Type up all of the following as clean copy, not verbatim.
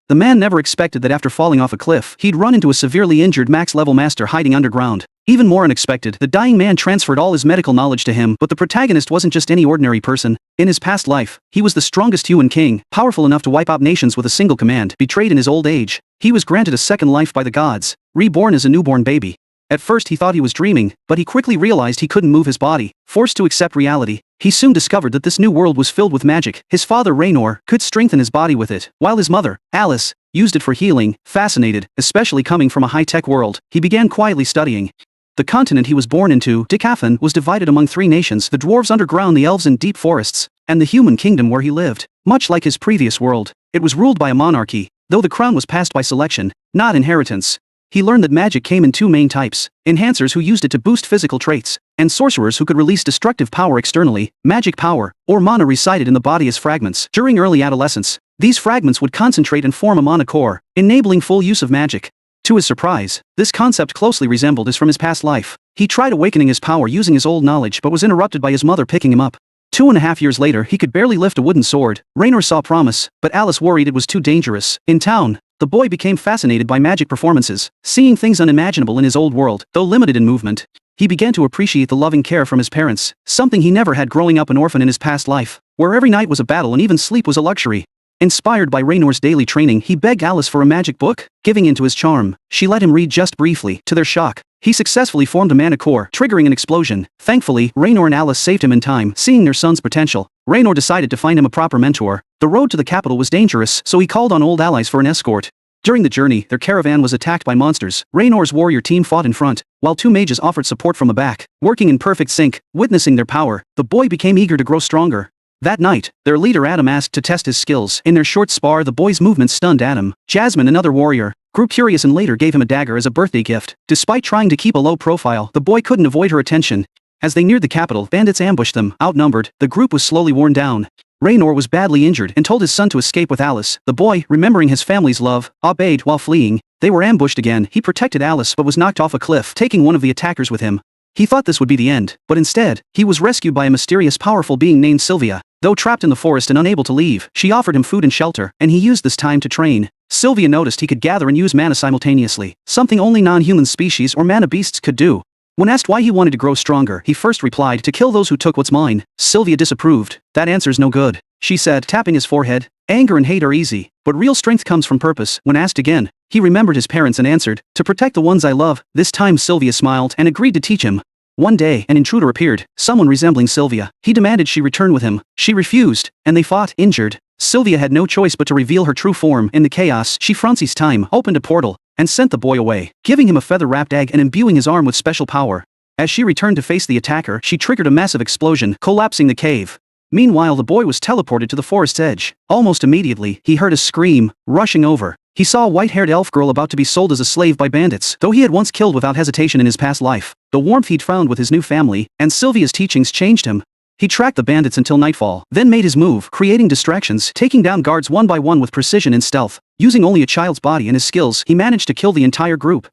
The man never expected that after falling off a cliff, he'd run into a severely injured max-level master hiding underground. Even more unexpected, the dying man transferred all his medical knowledge to him, but the protagonist wasn't just any ordinary person. In his past life, he was the strongest human king, powerful enough to wipe out nations with a single command. Betrayed in his old age, he was granted a second life by the gods, reborn as a newborn baby. At first he thought he was dreaming, but he quickly realized he couldn't move his body. Forced to accept reality, he soon discovered that this new world was filled with magic. His father Raynor could strengthen his body with it, while his mother, Alice, used it for healing. Fascinated, especially coming from a high-tech world, he began quietly studying. The continent he was born into, Decathlon, was divided among three nations: the dwarves underground, the elves in deep forests, and the human kingdom where he lived. Much like his previous world, it was ruled by a monarchy, though the crown was passed by selection, not inheritance. He learned that magic came in two main types: enhancers who used it to boost physical traits, and sorcerers who could release destructive power externally. Magic power, or mana, resided in the body as fragments. During early adolescence, these fragments would concentrate and form a mana core, enabling full use of magic. To his surprise, this concept closely resembled his from his past life. He tried awakening his power using his old knowledge but was interrupted by his mother picking him up. 2.5 years later, he could barely lift a wooden sword. Raynor saw promise, but Alice worried it was too dangerous. In town, the boy became fascinated by magic performances, seeing things unimaginable in his old world. Though limited in movement, he began to appreciate the loving care from his parents, something he never had growing up an orphan in his past life, where every night was a battle and even sleep was a luxury. Inspired by Raynor's daily training, he begged Alice for a magic book. Giving in to his charm, she let him read just briefly. To their shock, he successfully formed a mana core, triggering an explosion. Thankfully, Raynor and Alice saved him in time. Seeing their son's potential, Raynor decided to find him a proper mentor. The road to the capital was dangerous, so he called on old allies for an escort. During the journey, their caravan was attacked by monsters. Raynor's warrior team fought in front, while two mages offered support from the back. Working in perfect sync, witnessing their power, the boy became eager to grow stronger. That night, their leader Adam asked to test his skills. In their short spar, the boy's movements stunned Adam. Jasmine, another warrior, grew curious and later gave him a dagger as a birthday gift. Despite trying to keep a low profile, the boy couldn't avoid her attention. As they neared the capital, bandits ambushed them. Outnumbered, the group was slowly worn down. Raynor was badly injured and told his son to escape with Alice. The boy, remembering his family's love, obeyed while fleeing. They were ambushed again. He protected Alice but was knocked off a cliff, taking one of the attackers with him. He thought this would be the end, but instead, he was rescued by a mysterious powerful being named Sylvia. Though trapped in the forest and unable to leave, she offered him food and shelter, and he used this time to train. Sylvia noticed he could gather and use mana simultaneously, something only non-human species or mana beasts could do. When asked why he wanted to grow stronger, he first replied, "To kill those who took what's mine." Sylvia disapproved. "That answer's no good," she said, tapping his forehead. "Anger and hate are easy, but real strength comes from purpose." When asked again, he remembered his parents and answered, "To protect the ones I love." This time Sylvia smiled and agreed to teach him. One day, an intruder appeared, someone resembling Sylvia. He demanded she return with him. She refused, and they fought. Injured, Sylvia had no choice but to reveal her true form. In the chaos, she Francie's time opened a portal and sent the boy away, giving him a feather-wrapped egg and imbuing his arm with special power. As she returned to face the attacker, she triggered a massive explosion, collapsing the cave. Meanwhile, the boy was teleported to the forest's edge. Almost immediately, he heard a scream, rushing over. He saw a white-haired elf girl about to be sold as a slave by bandits, though he had once killed without hesitation in his past life. The warmth he'd found with his new family, and Sylvia's teachings changed him. He tracked the bandits until nightfall, then made his move, creating distractions, taking down guards one by one with precision and stealth. Using only a child's body and his skills, he managed to kill the entire group.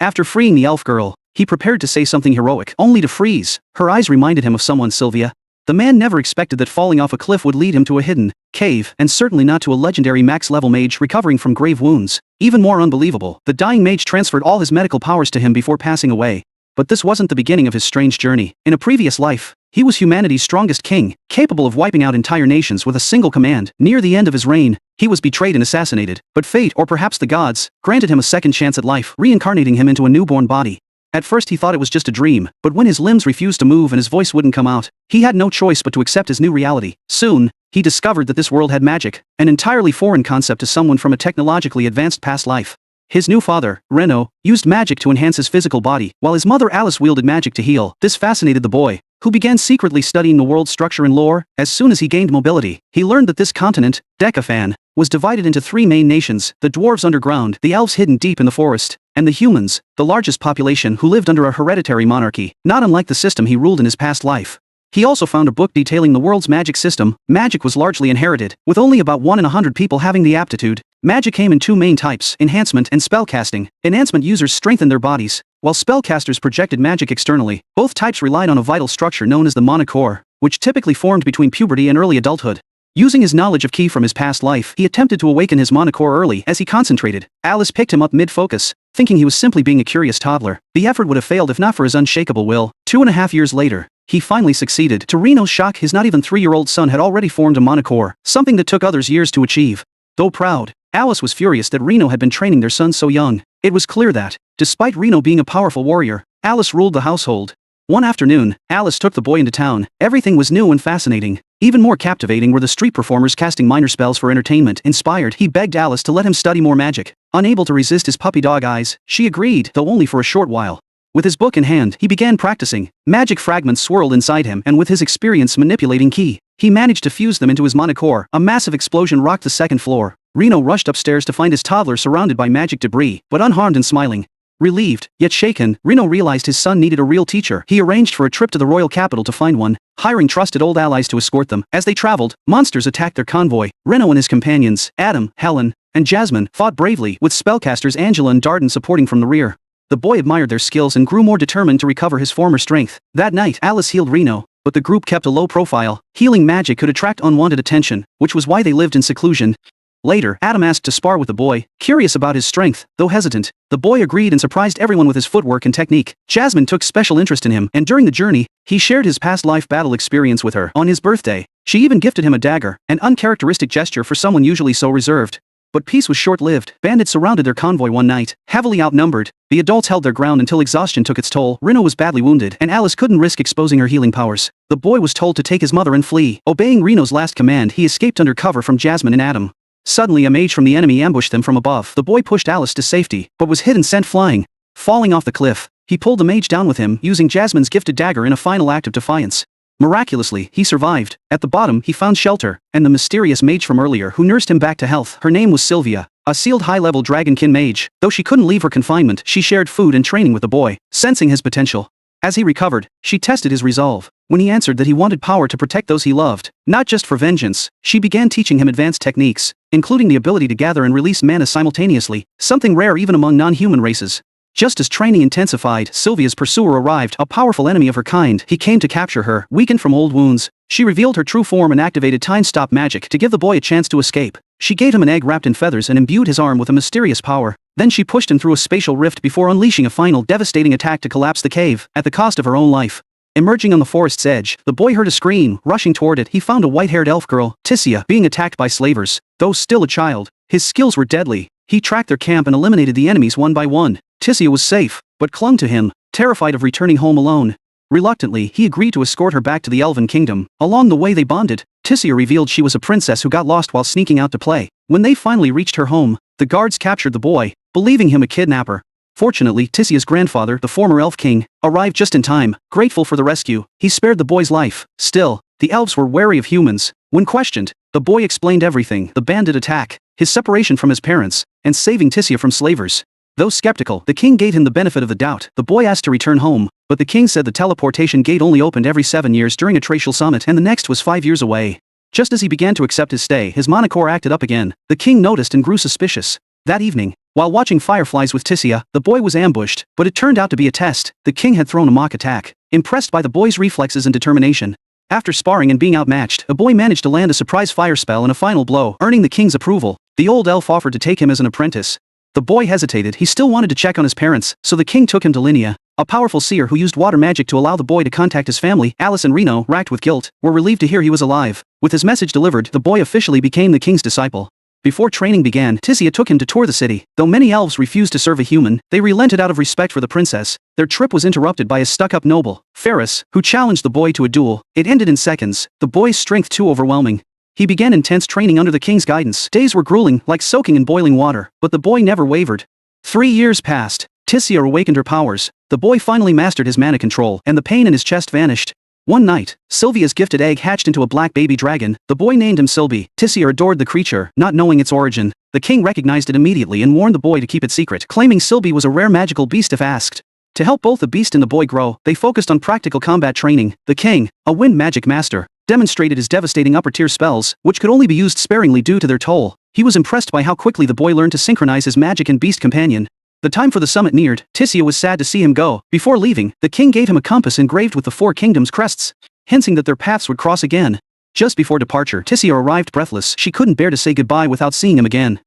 After freeing the elf girl, he prepared to say something heroic, only to freeze. Her eyes reminded him of someone, Sylvia. The man never expected that falling off a cliff would lead him to a hidden cave, and certainly not to a legendary max-level mage recovering from grave wounds. Even more unbelievable, the dying mage transferred all his medical powers to him before passing away. But this wasn't the beginning of his strange journey. In a previous life, he was humanity's strongest king, capable of wiping out entire nations with a single command. Near the end of his reign, he was betrayed and assassinated, but fate, or perhaps the gods, granted him a second chance at life, reincarnating him into a newborn body. At first he thought it was just a dream, but when his limbs refused to move and his voice wouldn't come out, he had no choice but to accept his new reality. Soon, he discovered that this world had magic, an entirely foreign concept to someone from a technologically advanced past life. His new father, Reno, used magic to enhance his physical body, while his mother Alice wielded magic to heal. This fascinated the boy, who began secretly studying the world's structure and lore. As soon as he gained mobility, he learned that this continent, Decathlon, was divided into three main nations: the dwarves underground, the elves hidden deep in the forest, and the humans, the largest population who lived under a hereditary monarchy, not unlike the system he ruled in his past life. He also found a book detailing the world's magic system. Magic was largely inherited, with only about 1 in 100 people having the aptitude. Magic came in two main types: enhancement and spellcasting. Enhancement users strengthened their bodies, while spellcasters projected magic externally. Both types relied on a vital structure known as the mana core, which typically formed between puberty and early adulthood. Using his knowledge of Ki from his past life, he attempted to awaken his Monocore early as he concentrated. Alice picked him up mid-focus, thinking he was simply being a curious toddler. The effort would have failed if not for his unshakable will. 2.5 years later, he finally succeeded. To Reno's shock, his not even 3-year-old son had already formed a Monocore, something that took others years to achieve. Though proud, Alice was furious that Reno had been training their son so young. It was clear that, despite Reno being a powerful warrior, Alice ruled the household. One afternoon, Alice took the boy into town. Everything was new and fascinating. Even more captivating were the street performers casting minor spells for entertainment. Inspired, he begged Alice to let him study more magic. Unable to resist his puppy dog eyes, she agreed, though only for a short while. With his book in hand, he began practicing. Magic fragments swirled inside him, and with his experience manipulating Ki, he managed to fuse them into his Monocore. A massive explosion rocked the second floor. Reno rushed upstairs to find his toddler surrounded by magic debris, but unharmed and smiling. Relieved, yet shaken, Reno realized his son needed a real teacher. He arranged for a trip to the royal capital to find one, hiring trusted old allies to escort them. As they traveled, monsters attacked their convoy. Reno and his companions, Adam, Helen, and Jasmine, fought bravely, with spellcasters Angela and Darden supporting from the rear. The boy admired their skills and grew more determined to recover his former strength. That night, Alice healed Reno, but the group kept a low profile. Healing magic could attract unwanted attention, which was why they lived in seclusion. Later, Adam asked to spar with the boy, curious about his strength, though hesitant. The boy agreed and surprised everyone with his footwork and technique. Jasmine took special interest in him, and during the journey, he shared his past life battle experience with her. On his birthday, she even gifted him a dagger, an uncharacteristic gesture for someone usually so reserved. But peace was short-lived. Bandits surrounded their convoy one night, heavily outnumbered. The adults held their ground until exhaustion took its toll. Reno was badly wounded, and Alice couldn't risk exposing her healing powers. The boy was told to take his mother and flee. Obeying Reno's last command, he escaped under cover from Jasmine and Adam. Suddenly a mage from the enemy ambushed them from above. The boy pushed Alice to safety, but was hit and sent flying. Falling off the cliff, he pulled the mage down with him, using Jasmine's gifted dagger in a final act of defiance. Miraculously, he survived. At the bottom, he found shelter, and the mysterious mage from earlier who nursed him back to health. Her name was Sylvia, a sealed high-level dragonkin mage. Though she couldn't leave her confinement, she shared food and training with the boy, sensing his potential. As he recovered, she tested his resolve. When he answered that he wanted power to protect those he loved, not just for vengeance, she began teaching him advanced techniques, including the ability to gather and release mana simultaneously, something rare even among non-human races. Just as training intensified, Sylvia's pursuer arrived, a powerful enemy of her kind. He came to capture her, weakened from old wounds. She revealed her true form and activated time-stop magic to give the boy a chance to escape. She gave him an egg wrapped in feathers and imbued his arm with a mysterious power. Then she pushed him through a spatial rift before unleashing a final devastating attack to collapse the cave, at the cost of her own life. Emerging on the forest's edge, the boy heard a scream. Rushing toward it, he found a white-haired elf girl, Tissia, being attacked by slavers. Though still a child, his skills were deadly. He tracked their camp and eliminated the enemies one by one. Tissia was safe, but clung to him, terrified of returning home alone. Reluctantly, he agreed to escort her back to the Elven Kingdom. Along the way they bonded. Tissia revealed she was a princess who got lost while sneaking out to play. When they finally reached her home, the guards captured the boy, believing him a kidnapper. Fortunately, Tissia's grandfather, the former Elf King, arrived just in time. Grateful for the rescue, he spared the boy's life. Still, the elves were wary of humans. When questioned, the boy explained everything: the bandit attack, his separation from his parents, and saving Tissia from slavers. Though skeptical, the king gave him the benefit of the doubt. The boy asked to return home, but the king said the teleportation gate only opened every 7 years during a Tracial summit, and the next was 5 years away. Just as he began to accept his stay, his Monocore acted up again. The king noticed and grew suspicious. That evening, while watching fireflies with Tissia, the boy was ambushed, but it turned out to be a test. The king had thrown a mock attack. Impressed by the boy's reflexes and determination, after sparring and being outmatched, the boy managed to land a surprise fire spell and a final blow, earning the king's approval. The old elf offered to take him as an apprentice. The boy hesitated. He still wanted to check on his parents, so the king took him to Linnea, a powerful seer who used water magic to allow the boy to contact his family. Alice and Reno, racked with guilt, were relieved to hear he was alive. With his message delivered, the boy officially became the king's disciple. Before training began, Tissia took him to tour the city. Though many elves refused to serve a human, they relented out of respect for the princess. Their trip was interrupted by a stuck-up noble, Ferris, who challenged the boy to a duel. It ended in seconds, the boy's strength too overwhelming. He began intense training under the king's guidance. Days were grueling, like soaking in boiling water, but the boy never wavered. 3 years passed. Tissia awakened her powers. The boy finally mastered his mana control, and the pain in his chest vanished. One night, Sylvia's gifted egg hatched into a black baby dragon. The boy named him Sylvie. Tissia adored the creature, not knowing its origin. The king recognized it immediately and warned the boy to keep it secret, claiming Sylvie was a rare magical beast if asked. To help both the beast and the boy grow, they focused on practical combat training. The king, a wind magic master, demonstrated his devastating upper-tier spells, which could only be used sparingly due to their toll. He was impressed by how quickly the boy learned to synchronize his magic and beast companion. The time for the summit neared. Tissia was sad to see him go. Before leaving, the king gave him a compass engraved with the 4 kingdoms' crests, hinting that their paths would cross again. Just before departure, Tisia arrived breathless. She couldn't bear to say goodbye without seeing him again.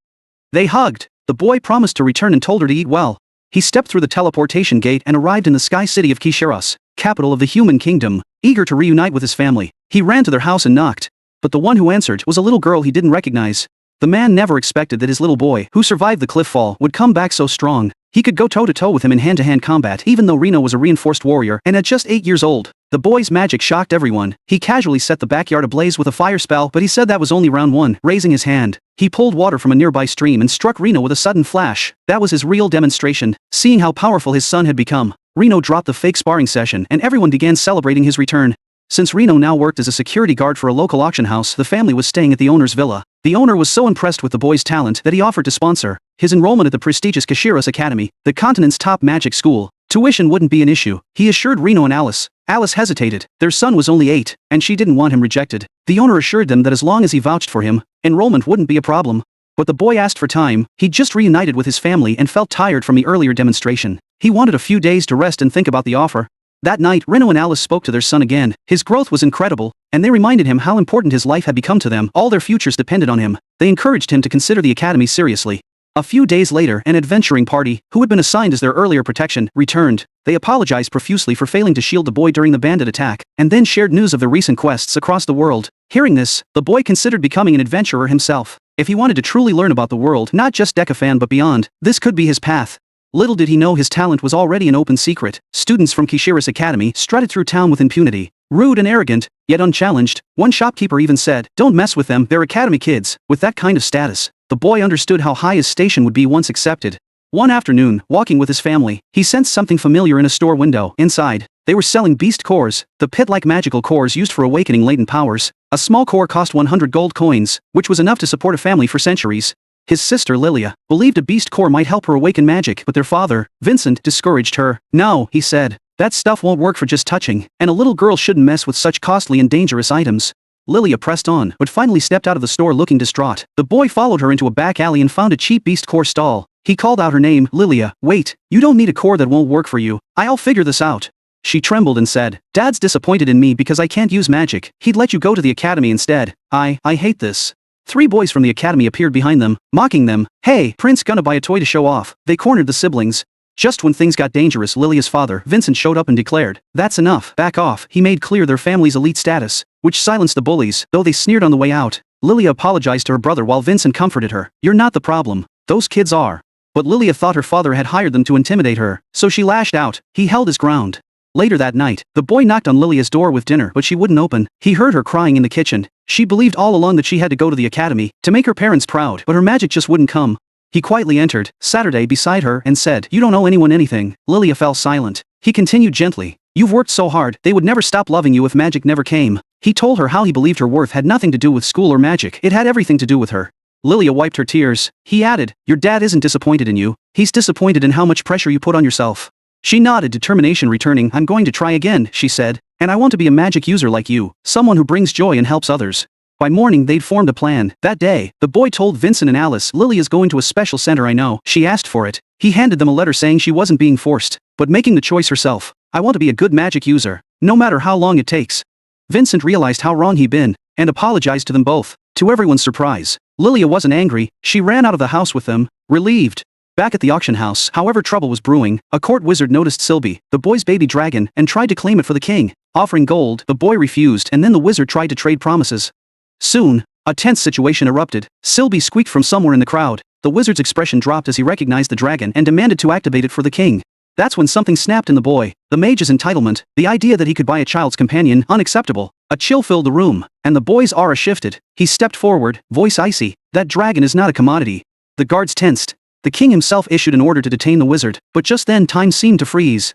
They hugged. The boy promised to return and told her to eat well. He stepped through the teleportation gate and arrived in the sky city of Kishiras, capital of the human kingdom. Eager to reunite with his family, he ran to their house and knocked. But the one who answered was a little girl he didn't recognize. The man never expected that his little boy, who survived the cliff fall, would come back so strong. He could go toe-to-toe with him in hand-to-hand combat even though Reno was a reinforced warrior and at just 8 years old. The boy's magic shocked everyone. He casually set the backyard ablaze with a fire spell, but he said that was only round 1. Raising his hand, he pulled water from a nearby stream and struck Reno with a sudden flash. That was his real demonstration. Seeing how powerful his son had become, Reno dropped the fake sparring session and everyone began celebrating his return. Since Reno now worked as a security guard for a local auction house, the family was staying at the owner's villa. The owner was so impressed with the boy's talent that he offered to sponsor his enrollment at the prestigious Kishiras Academy, the continent's top magic school. Tuition wouldn't be an issue, he assured Reno and Alice. Alice hesitated. Their son was only 8, and she didn't want him rejected. The owner assured them that as long as he vouched for him, enrollment wouldn't be a problem. But the boy asked for time. He'd just reunited with his family and felt tired from the earlier demonstration. He wanted a few days to rest and think about the offer. That night, Reno and Alice spoke to their son again. His growth was incredible, and they reminded him how important his life had become to them. All their futures depended on him. They encouraged him to consider the academy seriously. A few days later, an adventuring party, who had been assigned as their earlier protection, returned. They apologized profusely for failing to shield the boy during the bandit attack, and then shared news of their recent quests across the world. Hearing this, the boy considered becoming an adventurer himself. If he wanted to truly learn about the world, not just Decafan but beyond, this could be his path. Little did he know his talent was already an open secret. Students from Kishiras Academy strutted through town with impunity. Rude and arrogant, yet unchallenged, one shopkeeper even said, "Don't mess with them, they're academy kids." With that kind of status, the boy understood how high his station would be once accepted. One afternoon, walking with his family, he sensed something familiar in a store window. Inside, they were selling beast cores, the pit-like magical cores used for awakening latent powers. A small core cost 100 gold coins, which was enough to support a family for centuries. His sister Lilia believed a beast core might help her awaken magic, but their father, Vincent, discouraged her. "No," he said. "That stuff won't work for just touching, and a little girl shouldn't mess with such costly and dangerous items." Lilia pressed on, but finally stepped out of the store looking distraught. The boy followed her into a back alley and found a cheap beast core stall. He called out her name, "Lilia, wait, you don't need a core that won't work for you. I'll figure this out." She trembled and said, "Dad's disappointed in me because I can't use magic. He'd let you go to the academy instead. I hate this." 3 boys from the academy appeared behind them, mocking them. "Hey, Prince gonna buy a toy to show off." They cornered the siblings. Just when things got dangerous, Lilia's father, Vincent, showed up and declared, "That's enough, back off." He made clear their family's elite status, which silenced the bullies, though they sneered on the way out. Lilia apologized to her brother while Vincent comforted her. "You're not the problem. Those kids are." But Lilia thought her father had hired them to intimidate her, so she lashed out. He held his ground. Later that night, the boy knocked on Lilia's door with dinner, but she wouldn't open. He heard her crying in the kitchen. She believed all along that she had to go to the academy to make her parents proud, but her magic just wouldn't come. He quietly entered, Saturday, beside her and said, "You don't owe anyone anything." Lilia fell silent. He continued gently, "You've worked so hard, they would never stop loving you if magic never came." He told her how he believed her worth had nothing to do with school or magic. It had everything to do with her. Lilia wiped her tears. He added, "Your dad isn't disappointed in you. He's disappointed in how much pressure you put on yourself." She nodded, determination returning. "I'm going to try again," she said. "And I want to be a magic user like you, someone who brings joy and helps others." By morning they'd formed a plan. That day, the boy told Vincent and Alice, "Lilia's going to a special center I know. She asked for it." He handed them a letter saying she wasn't being forced, but making the choice herself. "I want to be a good magic user, no matter how long it takes." Vincent realized how wrong he'd been, and apologized to them both. To everyone's surprise, Lilia wasn't angry. She ran out of the house with them, relieved. Back at the auction house, however, trouble was brewing. A court wizard noticed Sylvie, the boy's baby dragon, and tried to claim it for the king. Offering gold, the boy refused, and then the wizard tried to trade promises. Soon, a tense situation erupted. Sylvie squeaked from somewhere in the crowd. The wizard's expression dropped as he recognized the dragon and demanded to activate it for the king. That's when something snapped in the boy. The mage's entitlement, the idea that he could buy a child's companion, unacceptable. A chill filled the room, and the boy's aura shifted. He stepped forward, voice icy. "That dragon is not a commodity." The guards tensed. The king himself issued an order to detain the wizard, but just then time seemed to freeze.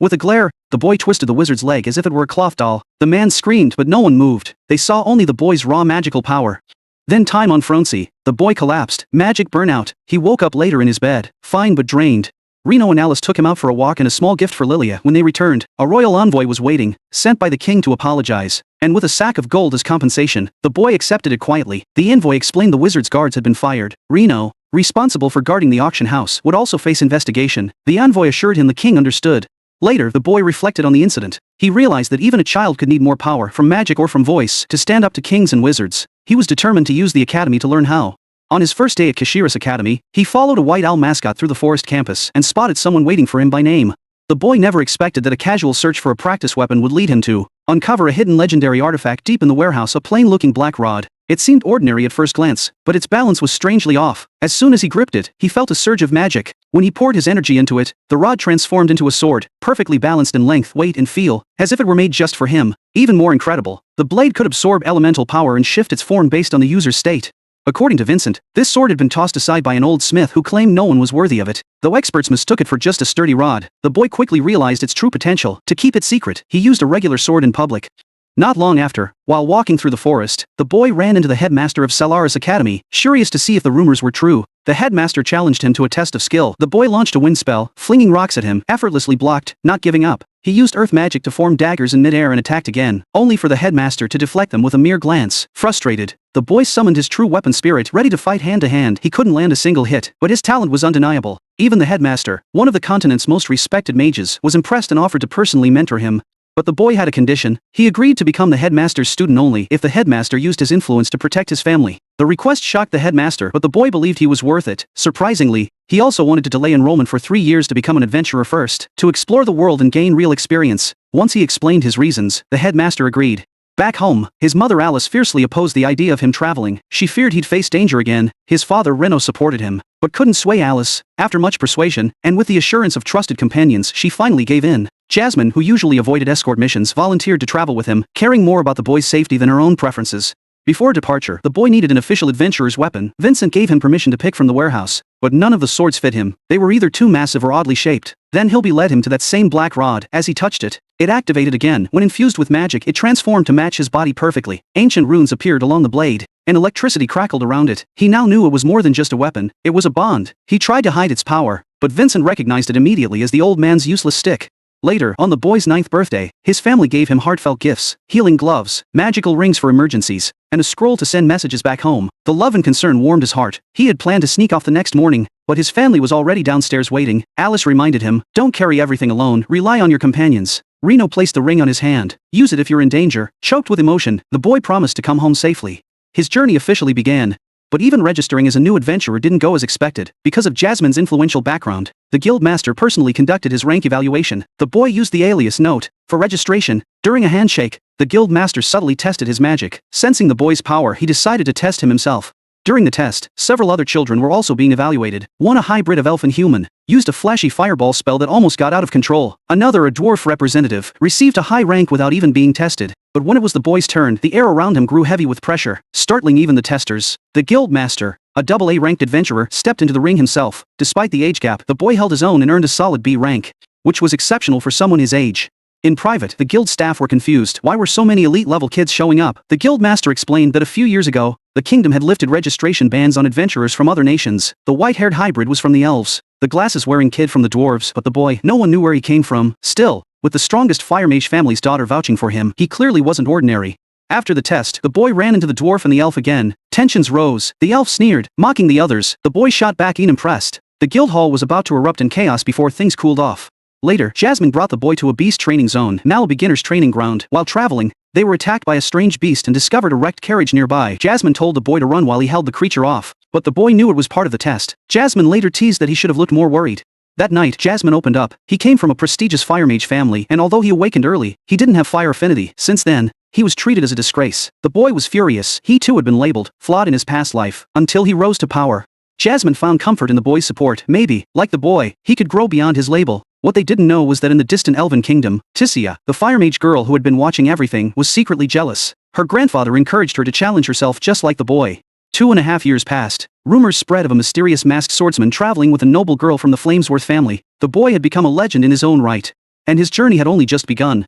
With a glare, the boy twisted the wizard's leg as if it were a cloth doll. The man screamed, but no one moved. They saw only the boy's raw magical power. Then time unfrozen. The boy collapsed. Magic burnout. He woke up later in his bed, fine but drained. Reno and Alice took him out for a walk and a small gift for Lilia. When they returned, a royal envoy was waiting, sent by the king to apologize. And with a sack of gold as compensation, the boy accepted it quietly. The envoy explained the wizard's guards had been fired. Reno, responsible for guarding the auction house, would also face investigation. The envoy assured him the king understood. Later, the boy reflected on the incident. He realized that even a child could need more power, from magic or from voice, to stand up to kings and wizards. He was determined to use the academy to learn how. On his first day at Kashiras Academy, he followed a white owl mascot through the forest campus and spotted someone waiting for him by name. The boy never expected that a casual search for a practice weapon would lead him to uncover a hidden legendary artifact deep in the warehouse, a plain-looking black rod. It seemed ordinary at first glance, but its balance was strangely off. As soon as he gripped it, he felt a surge of magic. When he poured his energy into it, the rod transformed into a sword, perfectly balanced in length, weight and feel, as if it were made just for him. Even more incredible, the blade could absorb elemental power and shift its form based on the user's state. According to Vincent, this sword had been tossed aside by an old smith who claimed no one was worthy of it. Though experts mistook it for just a sturdy rod, the boy quickly realized its true potential. To keep it secret, he used a regular sword in public. Not long after, while walking through the forest, the boy ran into the headmaster of Solaris Academy, curious to see if the rumors were true. The headmaster challenged him to a test of skill. The boy launched a wind spell, flinging rocks at him, effortlessly blocked, not giving up. He used earth magic to form daggers in midair and attacked again, only for the headmaster to deflect them with a mere glance. Frustrated, the boy summoned his true weapon spirit, ready to fight hand to hand. He couldn't land a single hit, but his talent was undeniable. Even the headmaster, one of the continent's most respected mages, was impressed and offered to personally mentor him. But the boy had a condition. He agreed to become the headmaster's student only if the headmaster used his influence to protect his family. The request shocked the headmaster, but the boy believed he was worth it. Surprisingly, he also wanted to delay enrollment for 3 years to become an adventurer first, to explore the world and gain real experience. Once he explained his reasons, the headmaster agreed. Back home, his mother Alice fiercely opposed the idea of him traveling. She feared he'd face danger again. His father Reno supported him, but couldn't sway Alice. After much persuasion, and with the assurance of trusted companions, she finally gave in. Jasmine, who usually avoided escort missions, volunteered to travel with him, caring more about the boy's safety than her own preferences. Before departure, the boy needed an official adventurer's weapon. Vincent gave him permission to pick from the warehouse, but none of the swords fit him. They were either too massive or oddly shaped. Then Hilby led him to that same black rod. As he touched it, it activated again. When infused with magic, it transformed to match his body perfectly. Ancient runes appeared along the blade, and electricity crackled around it. He now knew it was more than just a weapon. It was a bond. He tried to hide its power, but Vincent recognized it immediately as the old man's useless stick. Later, on the boy's 9th birthday, his family gave him heartfelt gifts, healing gloves, magical rings for emergencies, and a scroll to send messages back home. The love and concern warmed his heart. He had planned to sneak off the next morning, but his family was already downstairs waiting. Alice reminded him, "Don't carry everything alone, rely on your companions." Reno placed the ring on his hand. "Use it if you're in danger." Choked with emotion, the boy promised to come home safely. His journey officially began. But even registering as a new adventurer didn't go as expected. Because of Jasmine's influential background, the guild master personally conducted his rank evaluation. The boy used the alias Note for registration. During a handshake, the guild master subtly tested his magic. Sensing the boy's power, he decided to test him himself. During the test, several other children were also being evaluated. One, a hybrid of elf and human, used a flashy fireball spell that almost got out of control. Another, a dwarf representative, received a high rank without even being tested. But when it was the boy's turn, the air around him grew heavy with pressure, startling even the testers. The guild master, a AA ranked adventurer, stepped into the ring himself. Despite the age gap, the boy held his own and earned a solid B rank, which was exceptional for someone his age. In private, the guild staff were confused. Why were so many elite-level kids showing up? The guild master explained that a few years ago, the kingdom had lifted registration bans on adventurers from other nations. The white-haired hybrid was from the elves, the glasses-wearing kid from the dwarves, but the boy, no one knew where he came from. Still, with the strongest fire mage family's daughter vouching for him, he clearly wasn't ordinary. After the test, the boy ran into the dwarf and the elf again. Tensions rose. The elf sneered, mocking the others. The boy shot back unimpressed. The guild hall was about to erupt in chaos before things cooled off. Later, Jasmine brought the boy to a beast training zone, now a beginner's training ground. While traveling, they were attacked by a strange beast and discovered a wrecked carriage nearby. Jasmine told the boy to run while he held the creature off, but the boy knew it was part of the test. Jasmine later teased that he should have looked more worried. That night, Jasmine opened up. He came from a prestigious fire mage family, and although he awakened early, he didn't have fire affinity. Since then, he was treated as a disgrace. The boy was furious. He too had been labeled flawed in his past life, until he rose to power. Jasmine found comfort in the boy's support. Maybe, like the boy, he could grow beyond his label. What they didn't know was that in the distant elven kingdom, Tissia, the fire mage girl who had been watching everything, was secretly jealous. Her grandfather encouraged her to challenge herself just like the boy. 2.5 years passed. Rumors spread of a mysterious masked swordsman traveling with a noble girl from the Flamesworth family. The boy had become a legend in his own right, and his journey had only just begun.